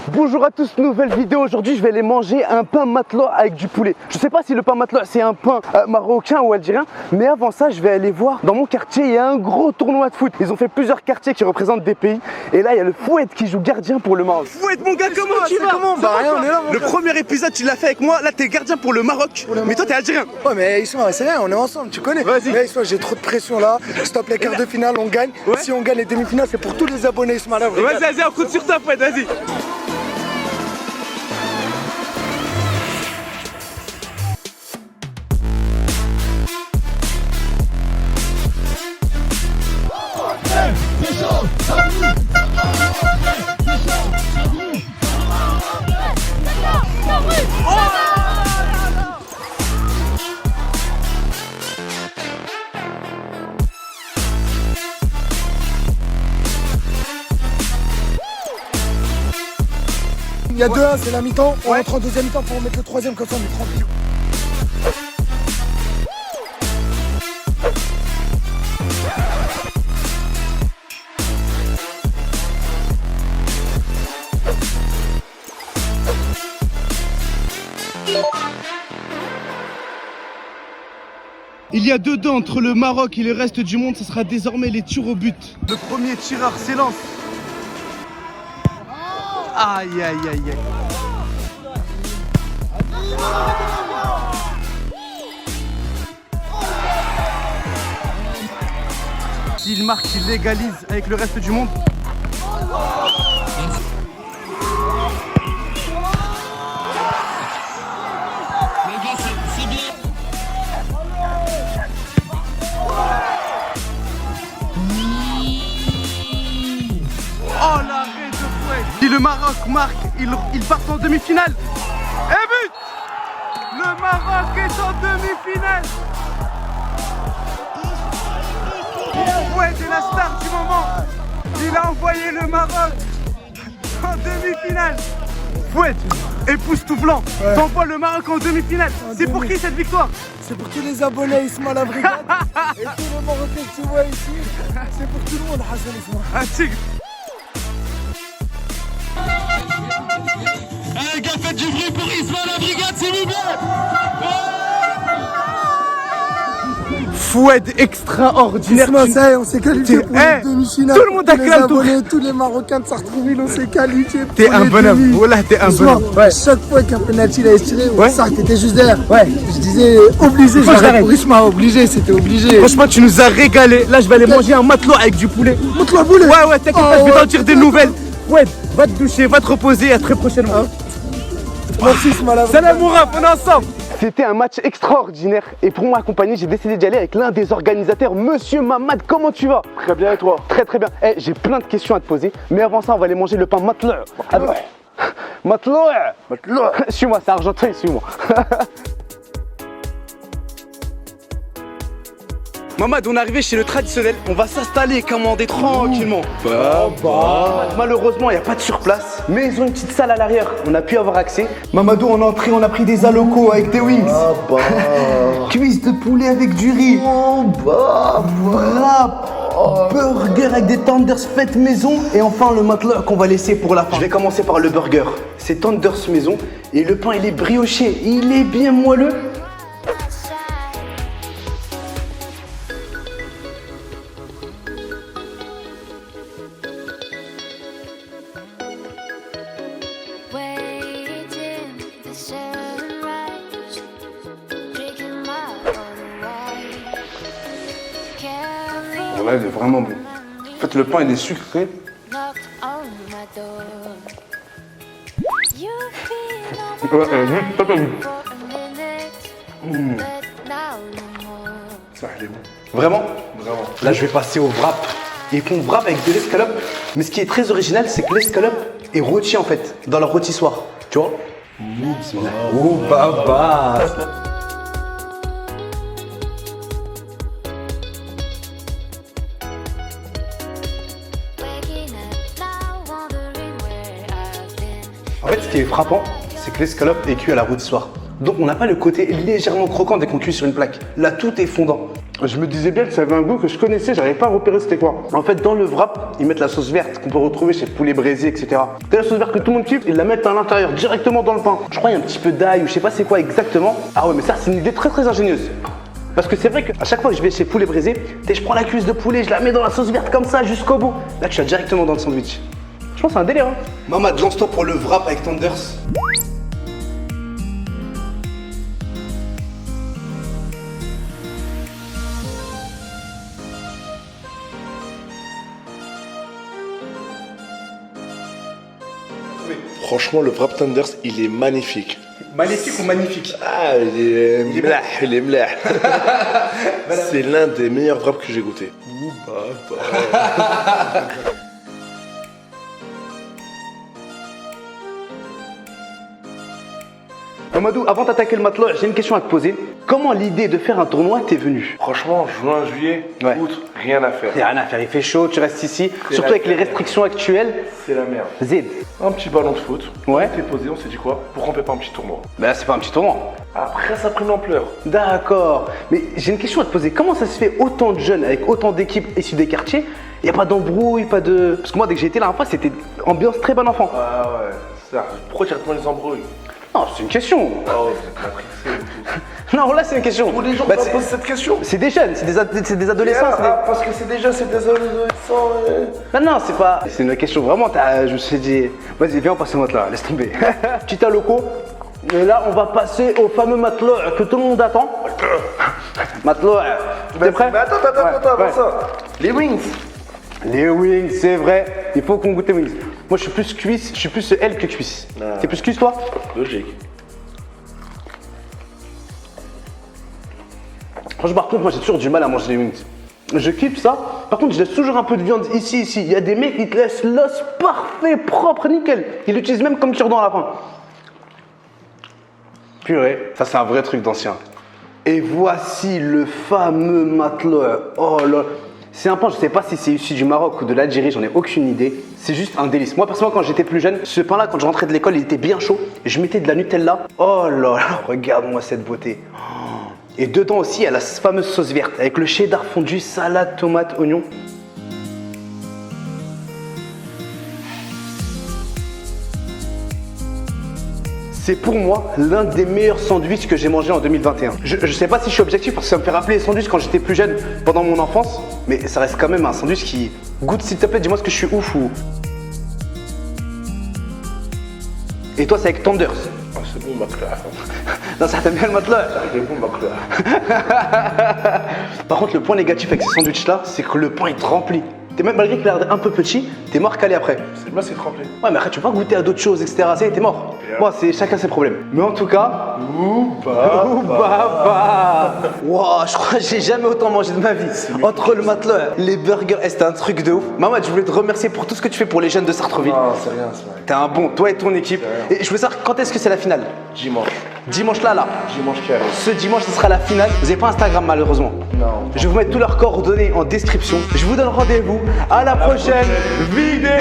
Bonjour à tous, nouvelle vidéo. Aujourd'hui je vais aller manger un pain matelot avec du poulet. Je sais pas si le pain matelot c'est un pain marocain ou algérien, mais avant ça je vais aller voir dans mon quartier. Il y a un gros tournoi de foot. Ils ont fait plusieurs quartiers qui représentent des pays. Et là il y a le Foued qui joue gardien pour le Maroc. Foued mon gars, comment tu vas? Bah rien, on est là. Le premier épisode tu l'as fait avec moi, là t'es gardien pour le Maroc. Mais toi t'es algérien. Ouais mais Isma, c'est rien, on est ensemble, tu connais. Vas-y. Mais Isma, j'ai trop de pression là. Stop les quarts de finale, on gagne. Ouais. Si on gagne les demi-finales, c'est pour tous les abonnés Isma là. Vas-y, on compte sur toi Foued, vas-y. Il y a 2-1, c'est la mi-temps. On rentre en deuxième mi-temps pour mettre le troisième comme ça on est tranquille. Il y a 2-2 entre le Maroc et le reste du monde, ce sera désormais les tirs au but. Le premier tireur s'élance. Aïe aïe aïe aïe. S'il marque, il légalise avec le reste du monde. Oh l'arrêt de Foued. Si le Maroc marque, il part en demi-finale. Et but! Le Maroc est en demi-finale. Foued est la star du moment. Il a envoyé le Maroc en demi-finale. Foued, époustouflant. T'envoies le Maroc en demi-finale. C'est pour qui cette victoire? C'est pour tous les abonnés Isma la brigade. Et tous les Marocains que tu vois ici, c'est pour tout le monde Hassan Isma. Un tigre. Eh les gars, faites du bruit pour Isma la brigade, s'il vous plaît. Foued extraordinaire. Isma, ça y est, on s'est qualifié pour les demi-finales. Tout le monde Tous acclame les tout. abonnés, tous les Marocains de Sartrouville, on s'est qualifié. T'es pour un les bonhomme. demi. Voilà, t'es un Isma, bonhomme. chaque fois qu'un penalty a tiré, Ouais. ça t'étais juste derrière. Ouais. Je disais obligé, Faut que j'arrête j'arrête. pour Isma, obligé, c'était obligé. Franchement, tu nous as régalé. Là, je vais aller manger un matelot avec du poulet. Montre la boule. Ouais, t'inquiète pas, je vais Oh, t'en dire des nouvelles. Ouais, va te doucher, va te reposer. À très prochainement. Merci Isma la Salam Mouraf, on est ensemble. C'était un match extraordinaire et pour m'accompagner, j'ai décidé d'y aller avec l'un des organisateurs, Monsieur Mamad. Comment tu vas? Très bien et toi? Très très bien. J'ai plein de questions à te poser, mais avant ça, on va aller manger le pain matelot. Matelot. Suis-moi, c'est argentin, suis-moi. Mamad, on est arrivé chez le traditionnel, on va s'installer et commander tranquillement. Malheureusement, il n'y a pas de surplace, mais ils ont une petite salle à l'arrière, on a pu avoir accès. Mamadou, en entrée, on a pris des alocos avec des wings. Cuisse de poulet avec du riz. Wrap. Burger avec des tenders faites maison. Et enfin, le matelot qu'on va laisser pour la fin. Je vais commencer par le burger. C'est tenders maison et le pain, il est brioché, il est bien moelleux. Waiting the sunrise, drinking my own wine. Careful, Là, il est vraiment bon. En fait, le pain, il est sucré. knocked on my door. You've been on my mind for a minute, but now no more. Ça, il est bon. Vraiment? Vraiment. Là, je vais passer au wrap. Ils font wrap avec de l'escalope. Mais ce qui est très original, c'est que l'escalope est rôti en fait, dans leur rôtissoir. Tu vois? Ouh, baba. En fait, ce qui est frappant, c'est que l'escalope est cuit à la rôtissoire. Donc on n'a pas le côté légèrement croquant dès qu'on cuit sur une plaque. Là, tout est fondant. Je me disais bien que ça avait un goût que je connaissais, j'arrivais pas à repérer c'était quoi. En fait, dans le wrap, ils mettent la sauce verte qu'on peut retrouver chez Poulet Braisé, etc. C'est la sauce verte que tout le monde kiffe, ils la mettent à l'intérieur, directement dans le pain. Je crois qu'il y a un petit peu d'ail ou je sais pas c'est quoi exactement. Ah ouais, mais ça, c'est une idée très très ingénieuse. Parce que c'est vrai qu'à chaque fois que je vais chez Poulet Braisé, je prends la cuisse de poulet, je la mets dans la sauce verte comme ça jusqu'au bout. Là, tu vas directement dans le sandwich. Je pense que c'est un délire. Hein. Mamad, lance-toi pour le wrap avec Tenders. Franchement, le wrap Tenders, il est magnifique. Magnifique ou magnifique? Ah, il est mlah, il est mlah. C'est l'un des meilleurs wraps que j'ai goûté. Mamadou, avant d'attaquer le matelot, j'ai une question à te poser. Comment l'idée de faire un tournoi t'est venue? Franchement, juin, juillet, Ouais. août, rien à faire. Il n'y a rien à faire, il fait chaud, tu restes ici. Surtout avec les restrictions actuelles. C'est la merde. Zed. Un petit ballon de foot. Ouais. On s'est posé, on s'est dit quoi? Pourquoi on fait pas un petit tournoi? Bah là, c'est pas un petit tournoi. Après, ça a pris une ampleur. D'accord. Mais j'ai une question à te poser. Comment ça se fait autant de jeunes avec autant d'équipes issues des quartiers? Il n'y a pas d'embrouille, pas de. Parce que moi, dès que j'ai été là la dernière fois, c'était ambiance très bon enfant. Ah ouais, ça. Pourquoi directement les embrouilles? Non, c'est une question. Oh, vous êtes matrixés et tout. Non, là, c'est une question. Tous les gens Bah, me posent cette question. c'est des jeunes, c'est des adolescents. c'est des- Parce que c'est des adolescents. Non, c'est pas. C'est une question vraiment. Je me suis dit, vas-y, viens, on passe au matelas, laisse tomber. Petit loco. Et là, on va passer au fameux matelot que tout le monde attend. Matelot, t'es prêt? Mais attends, Ouais. avant ça. Les wings. Les wings, c'est vrai. Il faut qu'on goûte les wings. Moi, je suis plus cuisse, je suis plus L que cuisse. Ah. T'es plus cuisse, toi? Logique. Franchement, par contre, moi, j'ai toujours du mal à manger les wings. Je kiffe ça. Par contre, je laisse toujours un peu de viande ici. Il y a des mecs qui te laissent l'os parfait, propre, nickel. Ils l'utilisent même comme cure-dent à la fin. Purée, ça c'est un vrai truc d'ancien. Et voici le fameux matelot. Oh là, c'est un pain, je sais pas si c'est issu du Maroc ou de l'Algérie, j'en ai aucune idée. C'est juste un délice. Moi personnellement, quand j'étais plus jeune, ce pain-là, quand je rentrais de l'école, il était bien chaud. Je mettais de la Nutella. Oh là là, regarde-moi cette beauté. Oh. Et dedans aussi, il y a la fameuse sauce verte avec le cheddar fondu, salade, tomate, oignon. C'est pour moi l'un des meilleurs sandwichs que j'ai mangé en 2021. Je sais pas si je suis objectif parce que ça me fait rappeler les sandwichs quand j'étais plus jeune pendant mon enfance, mais ça reste quand même un sandwich qui goûte, s'il te plaît, dis-moi ce que je suis ouf ou. Et toi, c'est avec Tenders. Ah, c'est bon, McLaren. Non, ça t'aime bien le matelot. C'est bon, McLaren. Par contre, le point négatif avec ces sandwichs-là, c'est que le pain il te remplit. T'es même malgré qu'il a l'air un peu petit, t'es mort calé après. C'est bien, c'est trempé. Ouais, mais après, tu peux pas goûter à d'autres choses, etc. T'es mort. Moi, c'est chacun ses problèmes. Mais en tout cas. Baba. Wow, je crois que j'ai jamais autant mangé de ma vie. Entre le matelot, les burgers, c'était un truc de ouf. Mamad, je voulais te remercier pour tout ce que tu fais pour les jeunes de Sartreville. Non, c'est rien, c'est rien. T'es un bon, toi et ton équipe. Et je veux savoir quand est-ce que c'est la finale? Dimanche. Dimanche là. Dimanche qui arrive. Ce dimanche, ce sera la finale. Vous n'avez pas Instagram malheureusement. Non. Je vais vous mettre tous leurs coordonnées en description. Je vous donne rendez-vous à la prochaine vidéo.